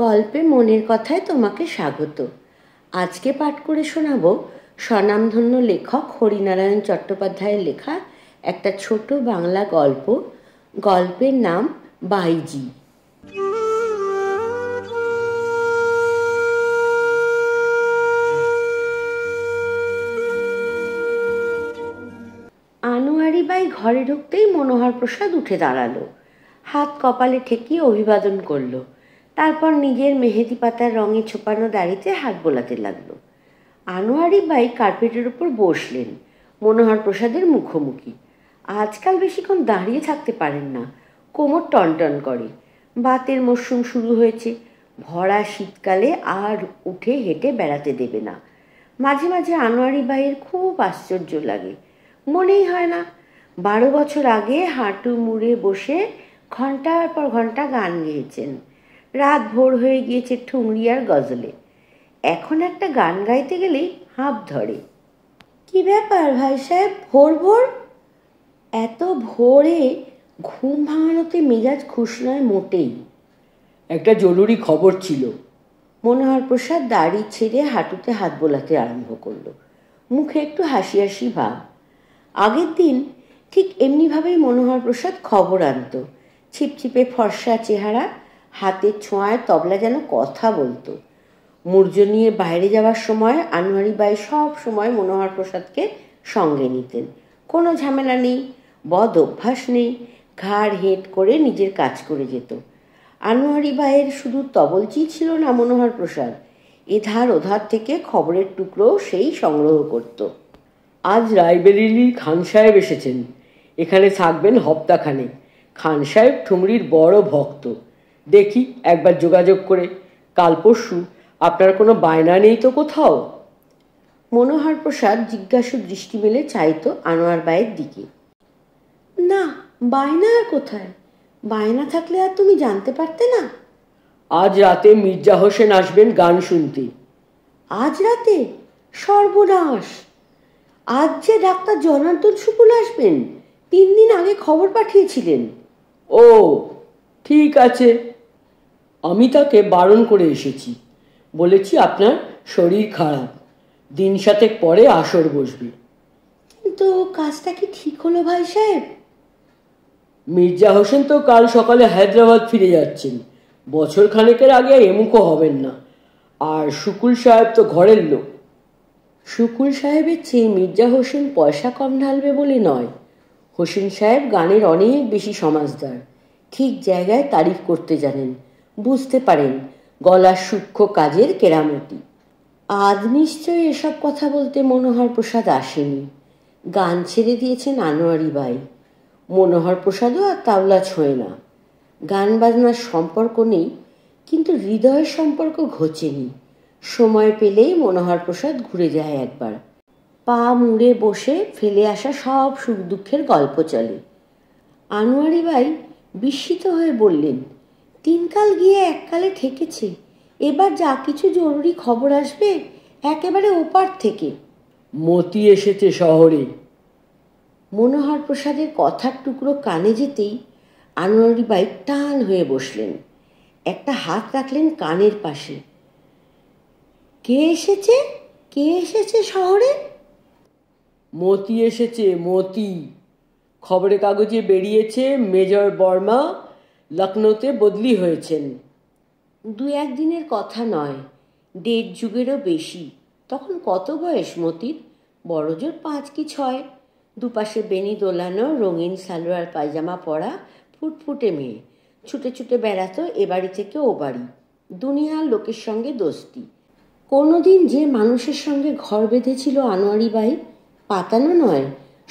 গল্পে মনের কথায় তোমাকে স্বাগত। আজকে পাঠ করে শোনাব স্বনামধন্য লেখক হরিনারায়ণ চট্টোপাধ্যায়ের লেখা একটা ছোট বাংলা গল্প। গল্পের নাম বাইজি। আনোয়ারি বাই ঘরে ঢুকতেই মনোহর প্রসাদ উঠে দাঁড়ালো, হাত কপালে ঠেকিয়ে অভিবাদন করলো। তারপর নিজের মেহেদি পাতার রঙে ছোপানো দাড়িতে হাত বোলাতে লাগলো। আনোয়ারি বাই কার্পেটের উপর বসলেন, মনোহর প্রসাদের মুখোমুখি। আজকাল বেশিক্ষণ দাঁড়িয়ে থাকতে পারেন না, কোমর টনটন করে। বাতের মরশুম শুরু হয়েছে, ভরা শীতকালে আর উঠে হেঁটে বেড়াতে দেবে না। মাঝে মাঝে আনোয়ারি বাইয়ের খুব আশ্চর্য লাগে, মনেই হয় না 12 বছর আগে হাঁটু মুড়ে বসে ঘন্টার পর ঘন্টা গান গেয়েছেন। রাত ভোর হয়ে গিয়েছে ঠুংরি আর গজলে। এখন একটা গান গাইতে গেলেই হাঁপ ধরে। কি ব্যাপার ভাই সাহেব, ভোর ভোর? এত ভোরে ঘুম ভাঙানোতে মেজাজ খুশ নয় মোটেই। একটা জরুরি খবর ছিল। মনোহর প্রসাদ দাড়ি ছেড়ে হাঁটুতে হাত বোলাতে আরম্ভ করলো, মুখে একটু হাসি হাসি ভাব। আগের দিন ঠিক এমনিভাবেই মনোহর প্রসাদ খবর আনত। ছিপছিপে ফর্সা চেহারা, হাতের ছোঁয়ায় তবলা যেন কথা বলতো। মূর্য নিয়ে বাইরে যাওয়ার সময় আনোয়ারি বাই সব সময় মনোহর প্রসাদকে সঙ্গে নিতেন। কোনো ঝামেলা নেই, বদ অভ্যাস নেই, ঘাড় হেঁট করে নিজের কাজ করে যেত। আনোয়ারি বাইয়ের শুধু তবলচি ছিল না মনোহর প্রসাদ, এধার ওধার থেকে খবরের টুকরো সেই সংগ্রহ করত। আজ রায়বেরিলির খান সাহেব এসেছেন, এখানে থাকবেন হপ্তাখানেক। খান সাহেব ঠুমরির বড় ভক্ত। দেখি একবার যোগাযোগ করে। কাল পরশু আপনার কোনো বায়না নেই তো কোথাও? মনোহর প্রসাদ জিজ্ঞাসু দৃষ্টি মেলে চাইতো আনোয়ার বাইয়ের দিকে। না, বায়না আর কোথায়? বায়না থাকলে আর তুমি জানতে পারতে না? আজ রাতে মির্জা হোসেন আসবেন গান শুনতে। আজ রাতে? সর্বনাশ! আজ যে ডাক্তার জনার্দন শুকুল আসবেন, 3 দিন আগে খবর পাঠিয়েছিলেন। ও ঠিক আছে, আমি তাকে বারণ করে এসেছি। বলেছি আপনার শরীর খারাপ, দিন 7 পরে আসর বসবে। কিন্তু কাজটা কি ঠিক হলো ভাই সাহেব? মির্জা হোসেন তো কাল সকালে হায়দ্রাবাদ ফিরে যাচ্ছেন, বছর খানেকের আগে এমুখো হবেন না। আর শুকুল সাহেব তো ঘরের লোক। শুকুল সাহেবের চেয়ে মির্জা হোসেন পয়সা কম ঢালবে বলে নয়, হোসেন সাহেব গানের অনেক বেশি সমাজদার। ঠিক জায়গায় তারিফ করতে জানেন, বুঝতে পারেন গলার সূক্ষ্ম কাজের কেরামতি। আজ নিশ্চয়ই এসব কথা বলতে মনোহর প্রসাদ আসেনি, গান ছেড়ে দিয়েছেন আনোয়ারি বাই। মনোহর প্রসাদও আর তাওলা ছোঁয় না। গান বাজনার সম্পর্ক নেই, কিন্তু হৃদয়ের সম্পর্ক ঘোচেনি। সময় পেলেই মনোহর প্রসাদ ঘুরে যায় একবার। পা মুড়ে বসে ফেলে আসা সব সুখ দুঃখের গল্প চলে। আনোয়ারি বাই বিস্মিত হয়ে বললেন, 3 কাল গিয়ে এককালে ঠেকেছে, এবার যা কিছু জরুরি খবর আসবে একেবারে ওপার থেকে। মতি এসেছে শহরে। মনোহর প্রসাদের কথার টুকরো কানে যেতেই আনোয়ারি বাই টান হয়ে বসলেন, একটা হাত রাখলেন কানের পাশে। কে এসেছে? কে এসেছে শহরে? মতি এসেছে, মতি। খবরের কাগজে বেরিয়েছে মেজর বর্মা লখনৌতে বদলি হয়েছেন। 2-1 দিনের কথা নয়, 1.5 যুগেরও বেশি। তখন কত বয়স মতির? বড় জোর 5 কি 6। দুপাশে বেনি দোলানো রঙিন সালোয়ার পায়জামা পরা ফুটফুটে মেয়ে, ছুটে ছুটে বেড়াতো এ বাড়ি থেকে ও বাড়ি, দুনিয়ার লোকের সঙ্গে দোস্তি। কোনোদিন যে মানুষের সঙ্গে ঘর বেঁধেছিল আনোয়ারি বাই, পাতানো নয়,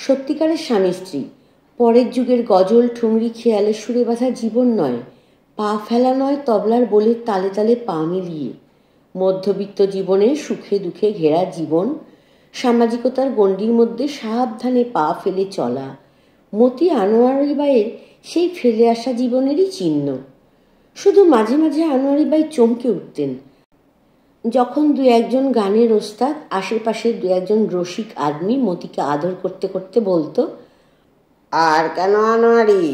সত্যিকারের স্বামী স্ত্রী। পরের যুগের গজল ঠুংরি খেয়ালের সুরে বাঁধা জীবন নয়, পা ফেলা নয়, তবলার বোলের তালে তালে পা মিলিয়ে। মধ্যবিত্ত জীবনে সুখে দুঃখে ঘেরা জীবন, সামাজিকতার গণ্ডির মধ্যে সাবধানে পা ফেলে চলা। মতি আনোয়ারি বাইয়ের সেই ফেলে আসা জীবনেরই চিহ্ন। শুধু মাঝে মাঝে আনোয়ারি বাই চমকে উঠতেন যখন 2-1 গানের ওস্তাদ, আশেপাশে 2-1 রসিক আদমি মতিকে আদর করতে করতে বলতো, আর কেন আনোয়ারি,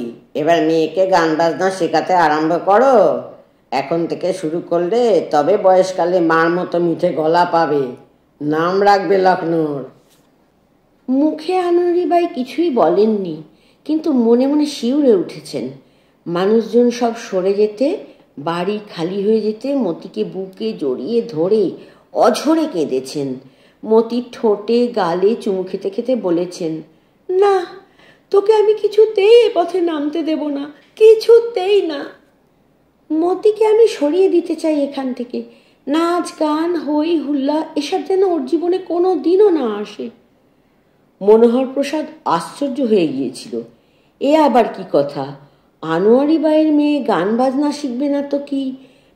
এবার মেয়েকে গান বাজনা শেখাতে আরম্ভ করো। এখন থেকে শুরু করলে তবে বয়সকালে মার মতো মিঠে গলা পাবে। নাম রাখবে লখনৌর। মুখে আনোয়ারিবাই কিছুই বলেননি, কিন্তু মনে মনে শিউরে উঠেছেন। মানুষজন সব সরে যেতে, বাড়ি খালি হয়ে যেতে মতিকে বুকে জড়িয়ে ধরে অঝরে কেঁদেছেন। মতির ঠোঁটে গালে চুমু খেতে খেতে বলেছেন, না, তোকে আমি কিছুতেই এ পথে নামতে দেব না, কিছুতেই না। মতিকে আমি সরিয়ে দিতে চাই এখান থেকে। নাচ গান হই হুল্লা এসব যেন ওর জীবনে কোনো দিনও না আসে। মনোহর প্রসাদ আশ্চর্য হয়ে গিয়েছিল। এ আবার কি কথা? আনোয়ারি বাইয়ের মেয়ে গান বাজনা শিখবে না তো কি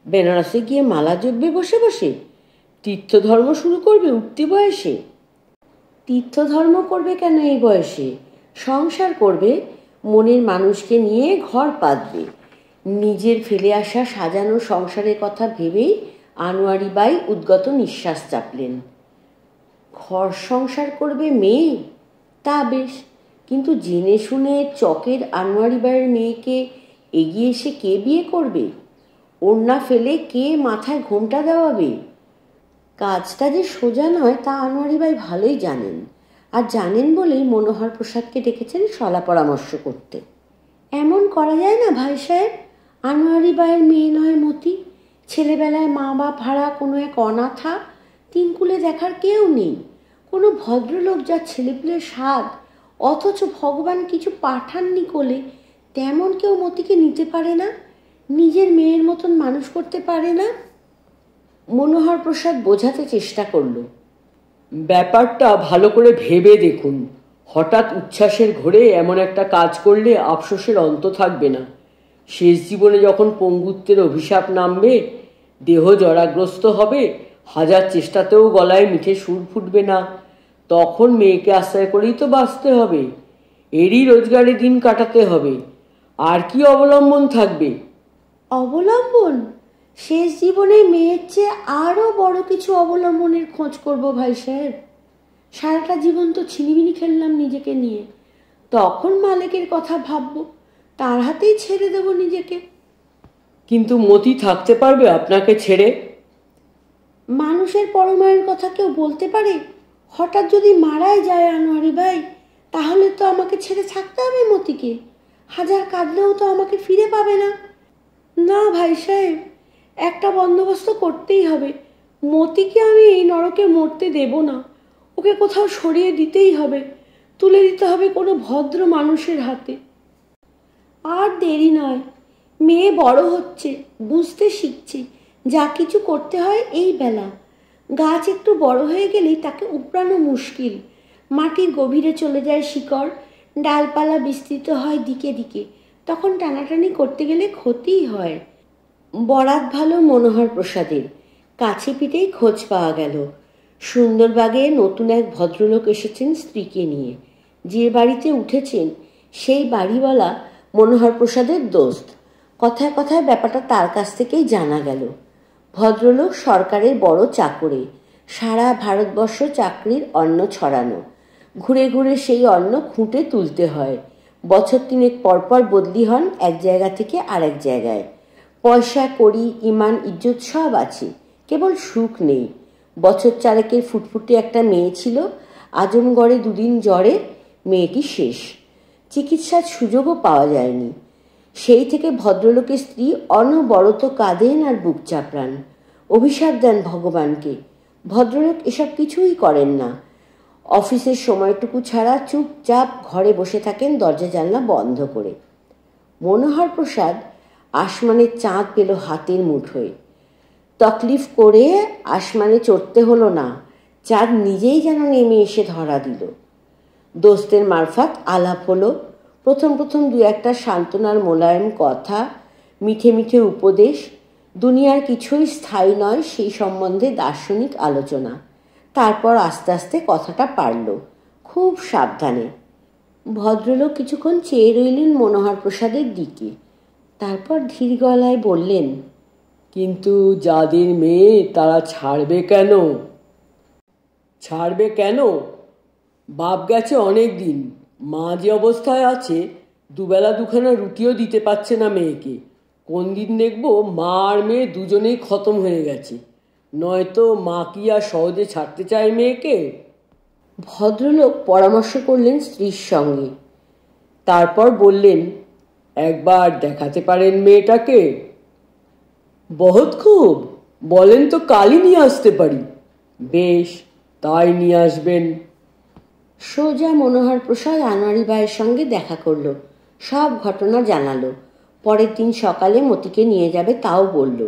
বেনারসে গিয়ে মালা জপবে বসে বসে? তীর্থধর্ম শুরু করবে উঠতি বয়সে? তীর্থধর্ম করবে কেন এই বয়সে? সংসার করবে, মনের মানুষকে নিয়ে ঘর পাতবে। নিজের ফেলে আসা সাজানো সংসারের কথা ভেবেই আনোয়ারি বাই উদ্গত নিঃশ্বাস চাপলেন। ঘর সংসার করবে মেয়ে, তা বেশ, কিন্তু জেনে শুনে চকের আনোয়ারি বাইয়ের মেয়েকে এগিয়ে এসে কে বিয়ে করবে? ওড়না ফেলে কে মাথায় ঘোমটা দেওয়াবে? কাজটা যে সোজা নয় তা আনোয়ারি বাই ভালোই জানেন, আর জানেন বলেই মনোহর প্রসাদকে ডেকেছেন সলা পরামর্শ করতে। এমন করা যায় না ভাই সাহেব? আনোয়ারি বাইয়ের মেয়ে নয় মতি, ছেলেবেলায় মা বাপ হারা কোনো এক অনাথা, তিনকুলে দেখার কেউ নেই, কোনো ভদ্রলোক যার ছেলেপুলের স্বাদ, অথচ ভগবান কিছু পাঠাননি কোলে, তেমন কেউ মতিকে নিতে পারে না, নিজের মেয়ের মতন মানুষ করতে পারে না। মনোহর প্রসাদ বোঝাতে চেষ্টা করল, ব্যাপারটা ভালো করে ভেবে দেখুন। হঠাৎ উচ্ছ্বাসের ঘোরে এমন একটা কাজ করলে আফসোসের অন্ত থাকবে না। শেষ জীবনে যখন পঙ্গুত্বের অভিশাপ নামবে, দেহ জরাগ্রস্ত হবে, হাজার চেষ্টাতেও গলায় মিঠে সুর ফুটবে না, তখন মেয়েকে আশ্রয় করেই তো বাঁচতে হবে। এরই রোজগারে দিন কাটাতে হবে, আর কি অবলম্বন থাকবে? অবলম্বন? শেষ জীবনে মেয়ের চেয়ে আরও বড় কিছু অবলম্বনের খোঁজ করব ভাই সাহেব। সারাটা জীবন তো ছিনিমিনি খেললাম নিজেকে নিয়ে, তখন মালিকের কথা ভাববো, তার হাতেই ছেড়ে দেব নিজেকে। কিন্তু মতি থাকতে পারবে আপনাকে ছেড়ে? মানুষের পরমায়ের কথা কেউ বলতে পারে? হঠাৎ যদি মারাই যায় আনোয়ারি ভাই, তাহলে তো আমাকে ছেড়ে থাকতে হবে মতিকে। হাজার কাঁদলেও তো আমাকে ফিরে পাবে না। না ভাই সাহেব, একটা বন্দোবস্ত করতেই হবে। মতিকে আমি এই নরকে মরতে দেব না। ওকে কোথাও সরিয়ে দিতেই হবে, তুলে দিতে হবে কোনো ভদ্র মানুষের হাতে। আর দেরি নয়, মেয়ে বড় হচ্ছে, বুঝতে শিখছে, যা কিছু করতে হয় এই বেলা। গাছ একটু বড় হয়ে গেলেই তাকে উপড়ানো মুশকিল। মাটির গভীরে চলে যায় শিকড়, ডালপালা বিস্তৃত হয় দিকে দিকে, তখন টানাটানি করতে গেলে ক্ষতিই হয়। বরাত ভালো মনোহর প্রসাদের। কাছে পিঠেই খোঁজ পাওয়া গেল, সুন্দরবাগে নতুন এক ভদ্রলোক এসেছেন স্ত্রীকে নিয়ে। যে বাড়িতে উঠেছেন সেই বাড়িওয়ালা মনোহর প্রসাদের দোস্ত। কথায় কথায় ব্যাপারটা তার কাছ থেকেই জানা গেল। ভদ্রলোক সরকারের বড় চাকরে, সারা ভারতবর্ষ চাকরির অন্ন ছড়ানো, ঘুরে ঘুরে সেই অন্ন খুঁটে তুলতে হয়। বছর তিনেক পরপর বদলি হন এক জায়গা থেকে আরেক জায়গায়। পয়সা কড়ি ইমান ইজ্জত সব আছে, কেবল সুখ নেই। বছর চারেকের ফুটফুটে একটা মেয়ে ছিল, আজমগড়ে দুদিন জ্বরে মেয়েটি শেষ। চিকিৎসার সুযোগও পাওয়া যায়নি। সেই থেকে ভদ্রলোকের স্ত্রী অনবরত কাঁদেন আর বুক চাপড়ান, অভিশাপ দেন ভগবানকে। ভদ্রলোক এসব কিছুই করেন না। অফিসের সময়টুকু ছাড়া চুপচাপ ঘরে বসে থাকেন দরজা জানলা বন্ধ করে। মনোহর প্রসাদ আসমানের চাঁদ পেল হাতের মুঠোয়। তকলিফ করে আসমানে চড়তে হলো না, চাঁদ নিজেই যেন নেমে এসে ধরা দিল। দোস্তের মারফত আলাপ হলো। প্রথম প্রথম দু একটা সান্ত্বনার মোলায়েম কথা, মিঠে মিঠে উপদেশ। দুনিয়ার কিছুই স্থায়ী নয় সেই সম্বন্ধে দার্শনিক আলোচনা। তারপর আস্তে আস্তে কথাটা পারল, খুব সাবধানে। ভদ্রলোক কিছুক্ষণ চেয়ে রইলেন মনোহর প্রসাদের দিকে, তারপর ধীর গলায় বললেন, কিন্তু যাদের মেয়ে তারা ছাড়বে কেন? ছাড়বে কেন? বাপ গেছে অনেক দিন, মা যে অবস্থায় আছে দুবেলা দুখানা রুটিও দিতে পারছে না মেয়েকে। কোন দিন দেখবো মা আর মেয়ে দুজনেই খতম হয়ে গেছে, নয়তো মা কি আর সহজে ছাড়তে চায় মেয়েকে? ভদ্রলোক পরামর্শ করলেন স্ত্রীর সঙ্গে। তারপর বললেন, একবার দেখাতে পারেন মেয়েটাকে? বহুত খুব, বলেন তো কালই নিয়ে আসতে পারি। বেশ, তাই নিয়ে আসবেন। সোজা মনোহর প্রসাদ আনোয়ারি ভাইয়ের সঙ্গে দেখা করলো, সব ঘটনা জানালো। পরের দিন সকালে মতিকে নিয়ে যাবে তাও বলল।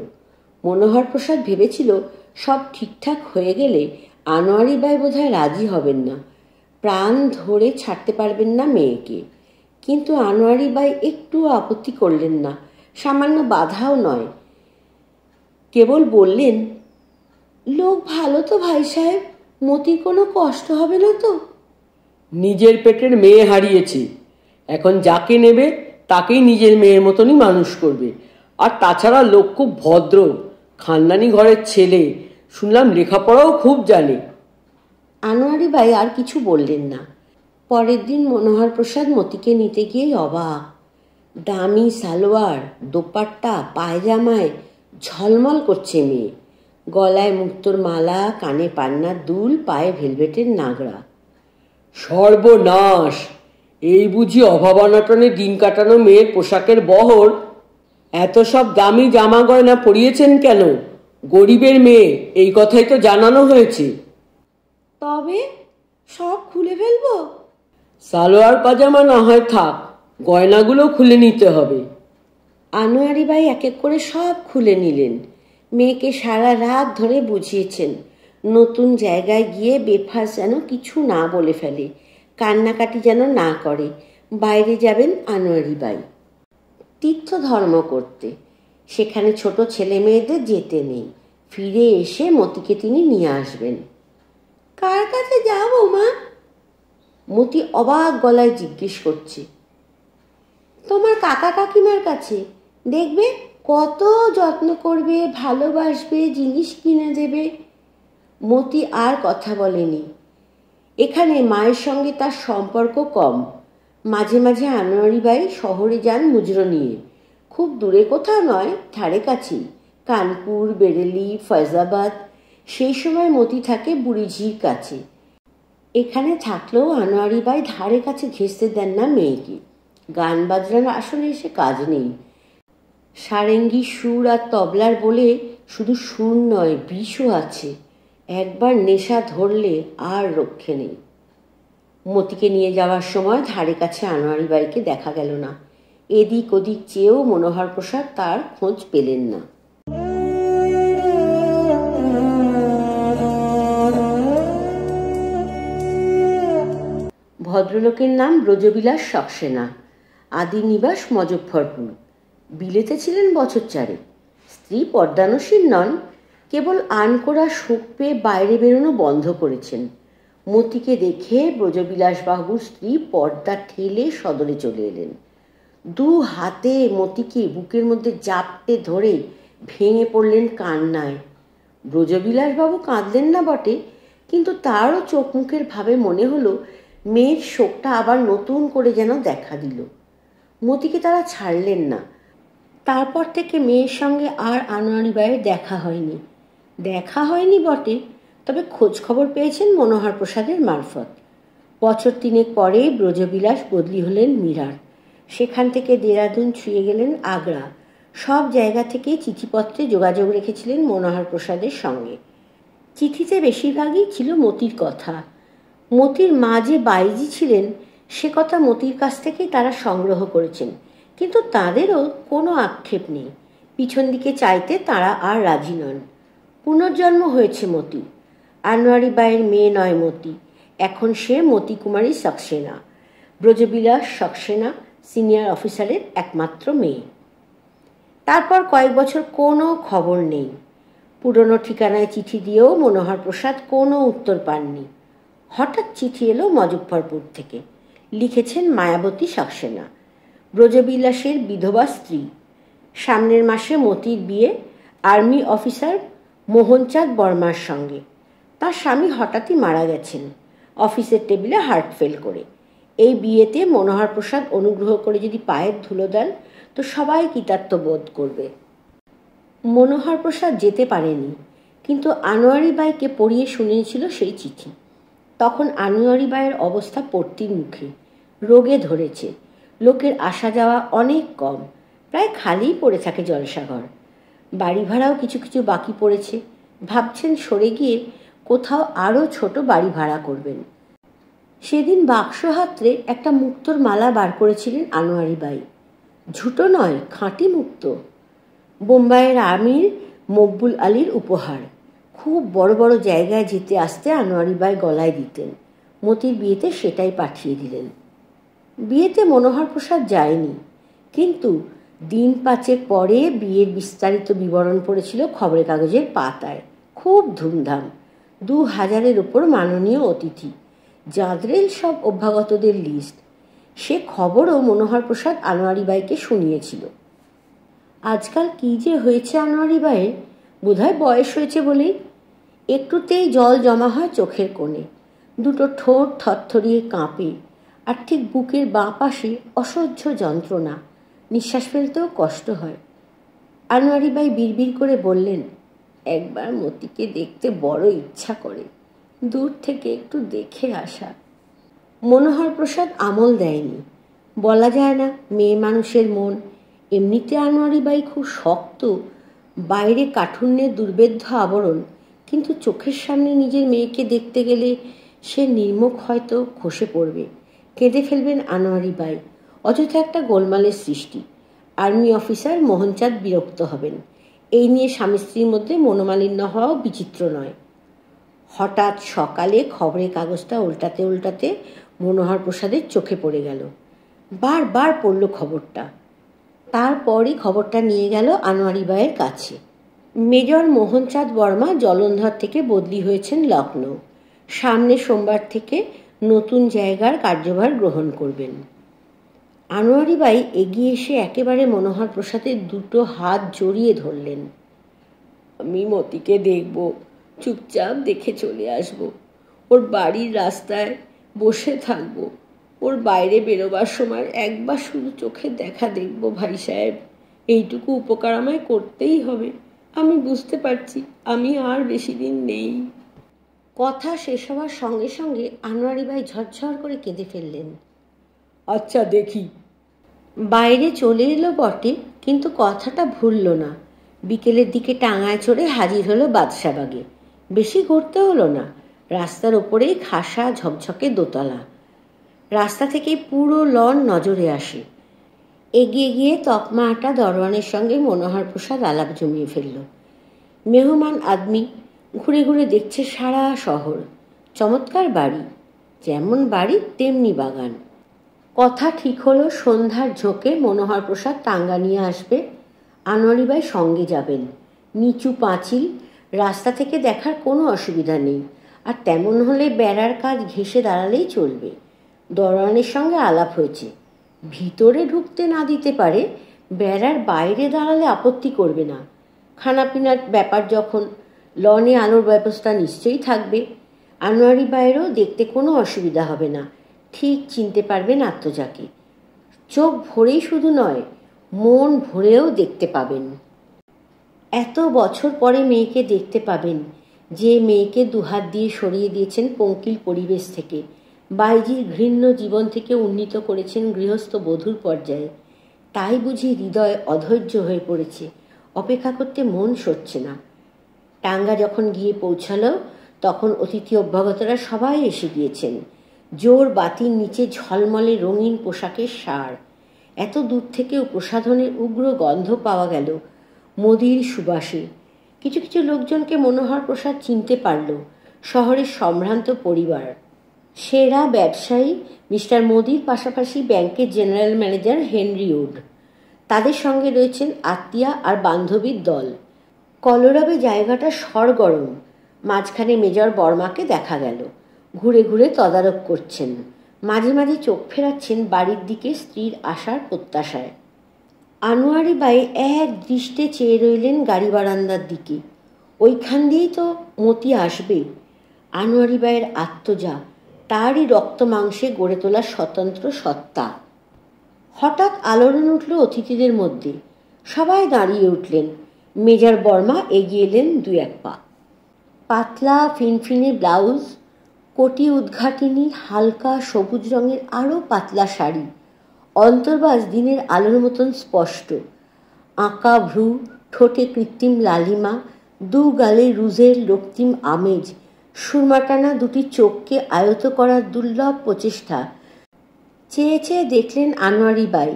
মনোহর প্রসাদ ভেবেছিল সব ঠিকঠাক হয়ে গেলে আনোয়ারি ভাই বোধহয় রাজি হবেন না, প্রাণ ধরে ছাড়তে পারবেন না মেয়েকে। কিন্তু আনোয়ারি ভাই একটু আপত্তি করলেন না, সামান্য বাধাও নয়। কেবল বললেন, লোক ভালো তো ভাই সাহেব, মতির কোনো কষ্ট হবে না তো? নিজের পেটের মেয়ে হারিয়েছে, এখন যাকে নেবে তাকেই নিজের মেয়ের মতনই মানুষ করবে। আর তাছাড়া লোক খুব ভদ্র, খানদানি ঘরের ছেলে, শুনলাম লেখাপড়াও খুব জানে। আনোয়ারি ভাই আর কিছু বললেন না। পরের দিন মনোহর প্রসাদ মতিকে নিতে গিয়েই অবাক। দামি সালোয়ার, দোপাট্টা, পায়জামায় ঝলমল করছে মেয়ে, গলায় মুক্তোর মালা, কানে পান্নার দুল, পায়ে ভেলভেটের নাগরা। সর্বনাশ! এই বুঝি অভাব অনটনে দিন কাটানো মেয়ের পোশাকের বহর? এত সব দামি জামা গয়না পরিয়েছেন কেন? গরিবের মেয়ে, এই কথাই তো জানানো হয়েছে। তবে সব খুলে ফেলবো? সালোয়ার পাজামা না হয় থাক, গয়নাগুলো খুলে নিতে হবে। আনোয়ারি ভাই এক এক করে সব খুলে নিলেন। মেয়েকে সারা রাত ধরে বুঝিয়েছেন, নতুন জায়গায় গিয়ে বেফাস যেন কিছু না বলে ফেলে, কান্নাকাটি যেন না করে। বাইরে যাবেন আনোয়ারি ভাই তীর্থ ধর্ম করতে, সেখানে ছোট ছেলে মেয়েদের যেতে নেই। ফিরে এসে মতিকে তিনি নিয়ে আসবেন। কার কাছে যাবো মা? মতি অবাক গলায় জিজ্ঞেস করছে। তোমার কাকা কাকিমার কাছে, দেখবে কত যত্ন করবে, ভালোবাসবে, জিনিস কিনে দেবে। মতি আর কথা বলেনি। এখানে মায়ের সঙ্গে তার সম্পর্ক কম। মাঝে মাঝে আনোয়ারি ভাই শহরে যান মুজরো নিয়ে, খুব দূরে কোথাও নয়, ধারে কাছেই, কানপুর, বেরেলি, ফয়জাবাদ। সেই সময় মতি থাকে বুড়িঝির কাছে। এখানে থাকলেও আনোয়ারি ভাই ধারে কাছে ঘেঁষতে দেন না মেয়েকে। গান বাজনার আসলে এসে কাজ নেই। সারেঙ্গি সুর আর তবলার বলে শুধু সুর নয়, বিষও আছে। একবার নেশা ধরলে আর রক্ষে নেই। মতিকে নিয়ে যাওয়ার সময় ধারে কাছে আনোয়ারি বাইকে দেখা গেল না। এদিক ওদিক চেয়েও মনোহর প্রসাদ তার খোঁজ পেলেন না। ভদ্রলোকের নাম ব্রজবিলাস সাক্সেনা, আদি নিবাস মজফ্ফরপুর। বিলেতে ছিলেন বছর চারেক। স্ত্রী পর্দানসীন নন, কেবল আনকোড়া শোক পেয়ে বাইরে বেরোনো বন্ধ করেছেন। মতিকে দেখে ব্রজবিলাসবাবুর স্ত্রী পর্দা ঠেলে সদরে চলে এলেন। দু হাতে মতিকে বুকের মধ্যে জাপটে ধরে ভেঙে পড়লেন কান্নায়। ব্রজবিলাসবাবু কাঁদলেন না বটে, কিন্তু তারও চোখ মুখের ভাবে মনে হলো মেয়ের শোকটা আবার নতুন করে যেন দেখা দিল। মতিকে তারা ছাড়লেন না। তারপর থেকে মেয়ের সঙ্গে আর আনোয়ারি ভাইয়ের দেখা হয়নি বটে, তবে খোঁজ খবর পেয়েছেন মনোহর প্রসাদের মারফত। বছর তিনেক পরে ব্রজবিলাস বদলি হলেন মিরাট। সেখান থেকে দেরাদুন ছুঁয়ে গেলেন আগ্রা। সব জায়গা থেকে চিঠিপত্রে যোগাযোগ রেখেছিলেন মনোহর প্রসাদের সঙ্গে। চিঠিতে বেশিরভাগই ছিল মতির কথা। মতির মা যে বাইজি ছিলেন সে কথা মতির কাছ থেকেই তারা সংগ্রহ করেছেন, কিন্তু তাদেরও কোনো আক্ষেপ নেই। পিছন দিকে চাইতে তারা আর রাজি নন। পুনর্জন্ম হয়েছে মতি। আনোয়ারি বাইয়ের মেয়ে নয় মতি, এখন সে মতি কুমারী সাক্সেনা, ব্রজবিলাস সাক্সেনা সিনিয়র অফিসারের একমাত্র মেয়ে। তারপর কয়েক বছর কোনো খবর নেই। পুরনো ঠিকানায় চিঠি দিয়েও মনোহর প্রসাদ কোনো উত্তর পাননি। হঠাৎ চিঠি এলো মজফ্ফরপুর থেকে। লিখেছেন মায়াবতী সাক্সেনা, ব্রজবিলাসের বিধবা স্ত্রী। সামনের মাসে মতির বিয়ে আর্মি অফিসার মোহনচাঁদ বর্মার সঙ্গে। তার স্বামী হঠাৎই মারা গেছেন অফিসের টেবিলে হার্ট ফেল করে। এই বিয়েতে মনোহর প্রসাদ অনুগ্রহ করে যদি পায়ের ধুলো দেন তো সবাই কৃতার্থ বোধ করবে। মনোহর প্রসাদ যেতে পারেনি, কিন্তু আনোয়ারি বাইকে পড়িয়ে শুনিয়েছিল সেই চিঠি। তখন আনোয়ারি বাইয়ের অবস্থা পড়তির মুখে, রোগে ধরেছে, লোকের আসা যাওয়া অনেক কম, প্রায় খালিই পড়ে থাকে জলসাঘর। বাড়ি ভাড়াও কিছু কিছু বাকি পড়েছে। ভাবছেন সরে গিয়ে কোথাও আরও ছোট বাড়ি ভাড়া করবেন। সেদিন বাক্স হাতড়ে একটা মুক্তোর মালা বার করেছিলেন আনোয়ারি বাই। ঝুটো নয়, খাঁটি মুক্ত, বোম্বাইয়ের আমির মকবুল আলীর উপহার। খুব বড় বড় জায়গায় যেতে আসতে আনোয়ারি বাই গলায় দিতেন। মতির বিয়েতে সেটাই পাঠিয়ে দিলেন। বিয়েতে মনোহর প্রসাদ যায়নি, কিন্তু দিন পাঁচেক পরে বিয়ের বিস্তারিত বিবরণ পড়েছিল খবরের কাগজের পাতায়। খুব ধুমধাম, 2000-এর ওপর মাননীয় অতিথি, জাঁদরেল সব অভ্যাগতদের লিস্ট। সে খবরও মনোহর প্রসাদ আনোয়ারি বাইকে শুনিয়েছিল। আজকাল কী যে হয়েছে আনোয়ারি বাইয়ের, বোধহয় বয়স হয়েছে বলেই। একটুতেই জল জমা হয় চোখের কোণে, দুটো ঠোঁট থরথরিয়ে কাঁপে, আর ঠিক বুকের বাঁ পাশে অসহ্য যন্ত্রণা, নিঃশ্বাস ফেলতেও কষ্ট হয়। আনোয়ারি বাই বিড়বিড় করে বললেন, একবার মতিকে দেখতে বড় ইচ্ছা করে, দূর থেকে একটু দেখে আসা। মনোহর প্রসাদ আমল দেয়নি। বলা যায় না, মেয়ে মানুষের মন। এমনিতে আনোয়ারি বাই খুব শক্ত, বাইরে কাঠুন্যের দুর্বেদ্য আবরণ, কিন্তু চোখের সামনে নিজের মেয়েকে দেখতে গেলে সে নির্মুখ হয়তো খসে পড়বে, কেঁদে ফেলবেন আনোয়ারি বাই। অযথা একটা গোলমালের সৃষ্টি। আর্মি অফিসার মোহনচাঁদ বিরক্ত হবেন। এই নিয়ে স্বামী স্ত্রীর মধ্যে মনোমালিন্য হওয়াও বিচিত্র নয়। হঠাৎ সকালে খবরের কাগজটা উল্টাতে উল্টাতে মনোহর প্রসাদের চোখে পড়ে গেল। বারবার পড়ল খবরটা। তারপরই খবরটা নিয়ে গেল আনোয়ারি বাইয়ের কাছে। মেজর মোহনচাঁদ বর্মা জলন্ধর থেকে বদলি হয়েছেন লখনৌ। সামনে সোমবার থেকে নতুন জায়গার কার্যভার গ্রহণ করবেন। আনোয়ারি বাই এগিয়ে এসে একেবারে মনোহর প্রসাদের দুটো হাত জড়িয়ে ধরলেন। আমি মতিকে দেখব, চুপচাপ দেখে চলে আসব, ওর বাড়ির রাস্তায় বসে থাকব, ওর বাইরে বেরোবার সময় একবার শুধু চোখে দেখা দেখব ভাই সাহেব। এইটুকু উপকার আমায় করতেই হবে। আমি বুঝতে পারছি আমি আর বেশি দিন নেই। কথা শেষ হওয়ার সঙ্গে সঙ্গে আনোয়ারি বাই ঝরঝর করে কেঁদে ফেললেন। আচ্ছা দেখি। বাইরে চলে এলো বটে, কিন্তু কথাটা ভুলল না। বিকেলের দিকে টাঙায় চড়ে হাজির হলো বাদশাবাগে। বেশি ঘুরতে হলো না, রাস্তার ওপরেই খাসা ঝকঝকে দোতলা। রাস্তা থেকে পুরো লন নজরে আসে। এগিয়ে গিয়ে তকমা আটা দরওয়ানের সঙ্গে মনোহর প্রসাদ আলাপ জমিয়ে ফেলল। মেহমান আদমি ঘুরে ঘুরে দেখছে সারা শহর। চমৎকার বাড়ি, যেমন বাড়ি তেমনি বাগান। কথা ঠিক হলো সন্ধ্যার ঝোঁকে মনোহর প্রসাদ টাঙ্গা নিয়ে আসবে, আনোয়ারি বাই সঙ্গে যাবেন। নিচু পাঁচিল, রাস্তা থেকে দেখার কোনো অসুবিধা নেই, আর তেমন হলে বেড়ার কাজ ঘেঁষে দাঁড়ালেই চলবে। দরওয়ানের সঙ্গে আলাপ হয়েছে, ভিতরে ঢুকতে না দিতে পারে, বেড়ার বাইরে দাঁড়ালে আপত্তি করবে না। খানাপিনার ব্যাপার যখন, লনে আলোর ব্যবস্থা নিশ্চয়ই থাকবে। আনোয়ারি বাইরেও দেখতে কোনো অসুবিধা হবে না, ঠিক চিনতে পারবেন আত্মজাকে। চোখ ভরেই শুধু নয়, মন ভরেও দেখতে পাবেন। এত বছর পরে মেয়েকে দেখতে পাবেন, যে মেয়েকে দুহাত দিয়ে সরিয়ে দিয়েছেন পঙ্কিল পরিবেশ থেকে, বাইজির ঘৃণ্য জীবন থেকে উন্নীত করেছেন গৃহস্থ বধূর পর্যায়ে। তাই বুঝি হৃদয় অধৈর্য হয়ে পড়েছে, অপেক্ষা করতে মন সচ্ছে না। টাঙ্গা যখন গিয়ে পৌঁছালো, তখন অতিথি অভ্যাগতরা সবাই এসে গিয়েছেন। জোর বাতির নিচে ঝলমলে রঙিন পোশাকের সার। এত দূর থেকেও প্রসাধনের উগ্র গন্ধ পাওয়া গেল মোদির সুবাসে। কিছু কিছু লোকজনকে মনোহর প্রসাদ চিনতে পারল, শহরের সম্ভ্রান্ত পরিবার। সেরা ব্যবসায়ী মিস্টার মোদির পাশাপাশি ব্যাংকের জেনারেল ম্যানেজার হেনরি উড। তাদের সঙ্গে রয়েছেন আত্মীয়া আর বান্ধবীর দল। কলরবে জায়গাটা সরগরম। মাঝখানে মেজর বর্মাকে দেখা গেল, ঘুরে ঘুরে তদারক করছেন, মাঝে মাঝে চোখ ফেরাচ্ছেন বাড়ির দিকে স্ত্রীর আসার প্রত্যাশায়। আনোয়ারি বাই এক দৃষ্টে চেয়ে রইলেন গাড়ি বারান্দার দিকে। ওইখান দিয়েই তো মতি আসবে। আনোয়ারি বাইয়ের আত্মজা, তারই রক্ত মাংসে গড়ে তোলা স্বতন্ত্র সত্তা। হঠাৎ আলোড়ন উঠল অতিথিদের মধ্যে। সবাই দাঁড়িয়ে উঠলেন। মেজর বর্মা এগিয়ে এলেন 2-1 পা। পাতলা ফিনফিনে ব্লাউজ, কোটি উদ্ঘাটিনী, হালকা সবুজ রঙের আরও পাতলা শাড়ি, অন্তর্বাস দিনের আলোর মতন স্পষ্ট। আঁকা ভ্রু, ঠোঁটে কৃত্রিম লালিমা, দু গালে রুজের রক্তিম আমেজ, সুরমাটানা দুটি চোখকে আয়ত করার দুর্লভ প্রচেষ্টা। চেয়ে চেয়ে দেখলেন আনোয়ারি বাই।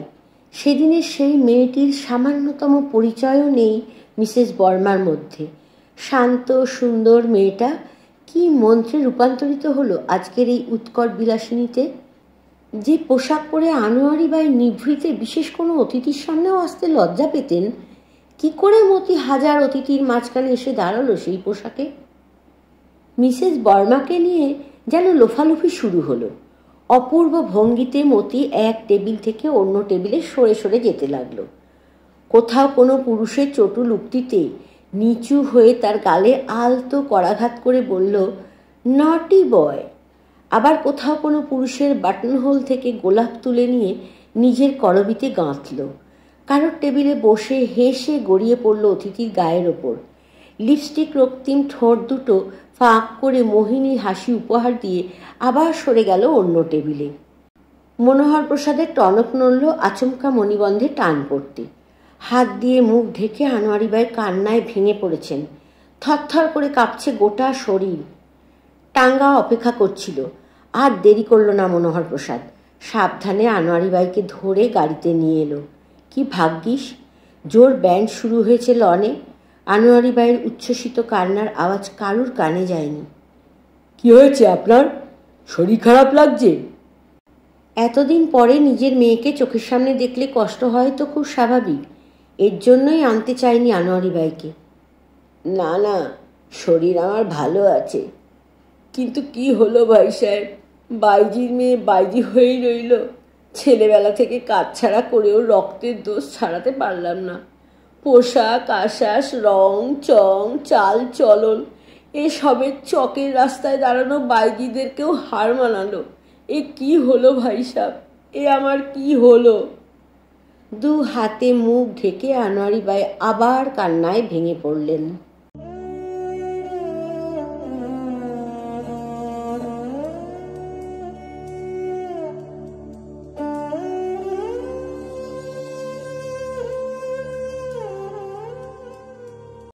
সেদিনের সেই মেয়েটির সামান্যতম পরিচয়ও নেই মিসেস বর্মার মধ্যে। শান্ত সুন্দর মেয়েটা কি মন্ত্রে রূপান্তরিত হলো আজকের এই উৎকট বিলাসিনীতে। যে পোশাক পরে আনোয়ারি বাই নিভৃতে বিশেষ কোনো অতিথির সামনেও আসতে লজ্জা পেতেন, কি করে মতি হাজার অতিথির মাঝখানে এসে দাঁড়ালো সেই পোশাকে? মিসেস বর্মাকে নিয়ে যেন লোফালুফি শুরু হলো। অপূর্ব ভঙ্গিতে মতি এক টেবিল থেকে অন্য টেবিলে সরে সরে যেতে লাগলো। কোথাও কোনো পুরুষের চটুল উক্তিতে নিচু হয়ে তার গালে আলতো করাঘাত করে বলল, নটি বয়। আবার কোথাও কোনো পুরুষের বাটনহোল থেকে গোলাপ তুলে নিয়ে নিজের করবিতে গাঁথল। কারোর টেবিলে বসে হেসে গড়িয়ে পড়ল অতিথির গায়ের ওপর। লিপস্টিক রক্তিম ঠোঁট দুটো ফাঁক করে মোহিনী হাসি উপহার দিয়ে আবার সরে গেল অন্য টেবিলে। মনোহর প্রসাদের টনক নড়ল আচমকা মণিবন্ধে টান পড়তে। হাত দিয়ে মুখ ঢেকে আনোয়ারি বাই কান্নায় ভেঙে পড়েছেন। থরথর করে কাঁপছে গোটা শরীর। টাঙ্গা অপেক্ষা করছিল। আর দেরি করল না মনোহর প্রসাদ। সাবধানে আনোয়ারি বাইকে ধরে গাড়িতে নিয়ে এলো। কি ভাগ্যিস! জোর ব্যান্ড শুরু হয়েছে লনে। আনোয়ারি বাইয়ের উচ্ছ্বসিত কান্নার আওয়াজ কারুর কানে যায়নি। কি হয়েছে আপনার? শরীর খারাপ লাগছে? এতদিন পরে নিজের মেয়েকে চোখের সামনে দেখলে কষ্ট হয় তো খুব স্বাভাবিক। এর জন্যই আনতে চাইনি আনোয়ারি বাইকে। না না, শরীর আমার ভালো আছে। কিন্তু কি হলো ভাই সাহেব, বাইজির মেয়ে বাইজি হয়েই রইল। ছেলেবেলা থেকে কাজ ছাড়া করেও রক্তের দোষ ছাড়াতে পারলাম না। পোশাক আশাস, রং চং, চাল চলন এসবের চকের রাস্তায় দাঁড়ানো বাইজিদেরকেও হার মানালো। এ কি হলো ভাই সাহেব, এ আমার কি হলো? দু হাতে মুখ ঢেকে আনোয়ারি বাই আবার কান্নায় ভেঙে পড়লেন।